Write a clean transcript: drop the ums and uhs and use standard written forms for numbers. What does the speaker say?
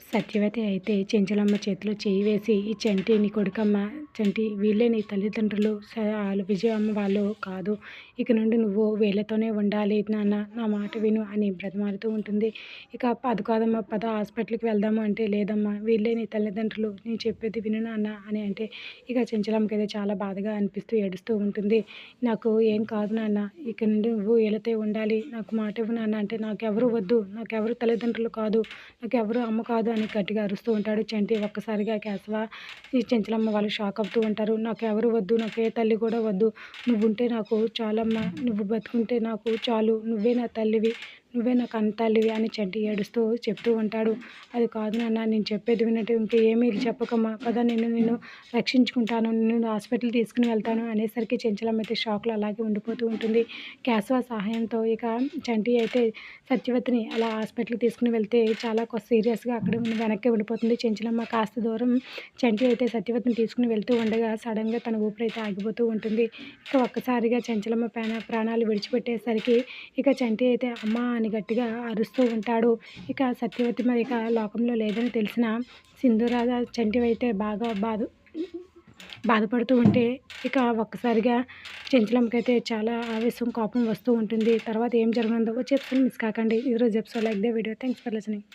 సత్యవతి అయితే చెంచలమ్మ చేతిలో చెయ్యి వేసి, "ఈ చంటి నీ కొడుకమ్మ. చంటి వీళ్ళే నీ తల్లిదండ్రులు. ఆళ్ళు విజయమ్మ వాళ్ళు కాదు. ఇక నుండి నువ్వు వీళ్ళతోనే ఉండాలి నాన్న. నా మాట విను" అని బ్రతిమాలుతూ ఉంటుంది. ఇక "అది కాదమ్మా, పద హాస్పిటల్‌కి వెళ్దాము" అంటే, "లేదమ్మా, వీళ్ళే నీ తల్లిదండ్రులు. నేను చెప్పేది విను నాన్న" అని అంటే, ఇక చెంచలమ్మకైతే చాలా బాధగా అనిపిస్తూ ఏడుస్తూ ఉంటుంది. "నాకు ఏం కాదు నాన్న. ఇక నుండి నువ్వు వీళ్ళతో ఉండాలి. నాకు మాట ఇవ్వు నాన్న" అంటే, "నాకెవరు వద్దు. నాకెవరు తల్లిదండ్రులు కాదు. నాకెవరు అమ్మ కాదు" అని గట్టిగా అరుస్తూ ఉంటాడు చంటి. ఒక్కసారిగా కేశవ, ఈ చెంచలమ్మ వాళ్ళు షాక్ అవుతూ ఉంటారు. "నాకెవరు వద్దు. నాకు ఏ తల్లి కూడా వద్దు. నువ్వుంటే నాకు చాలమ్మా. నువ్వు బతుకుంటే నాకు చాలు. నువ్వే నా తల్లివి. నువ్వే నా కన్నతల్లివి" అని చంటి ఏడుస్తూ చెప్తూ ఉంటాడు. "అది కాదు నాన్న, నేను చెప్పేది వినంటే ఇంక ఏమీ చెప్పకమ్మా. పద, నేను రక్షించుకుంటాను. నిన్ను హాస్పిటల్ తీసుకుని వెళ్తాను" అనేసరికి చెంచలమ్మ అయితే షాక్‌లో అలాగే ఉండిపోతూ ఉంటుంది. కేశవ సహాయంతో ఇక చంటి అయితే సత్యవతిని అలా హాస్పిటల్‌కి తీసుకుని వెళ్తే చాలా సీరియస్‌గా అక్కడే వెనక్కి ఉండిపోతుంది. చెంచలమ్మ కాస్త దూరం చంటి అయితే సత్యవతిని తీసుకుని వెళ్తూ ఉండగా సడెన్‌గా తన ఊపిరైతే ఆగిపోతూ ఉంటుంది. ఇక ఒక్కసారిగా చెంచలమ్మ ప్రాణాలు విడిచిపెట్టేసరికి ఇక చంటి అయితే "అమ్మా" అని గట్టిగా అరుస్తూ ఉంటాడు. ఇక సత్యవతి మరి ఇక లోకంలో లేదని తెలిసిన సింధూరాజ చంటి అయితే బాగా బాధపడుతూ ఉంటే, ఇక ఒక్కసారిగా చెంచలమ్మకైతే చాలా ఆవేశం, కోపం వస్తూ ఉంటుంది. తర్వాత ఏం జరగనుందో వచ్చే ఎపిసోడ్ మిస్ కాకండి. ఈరోజు episode like the video. Thanks for listening.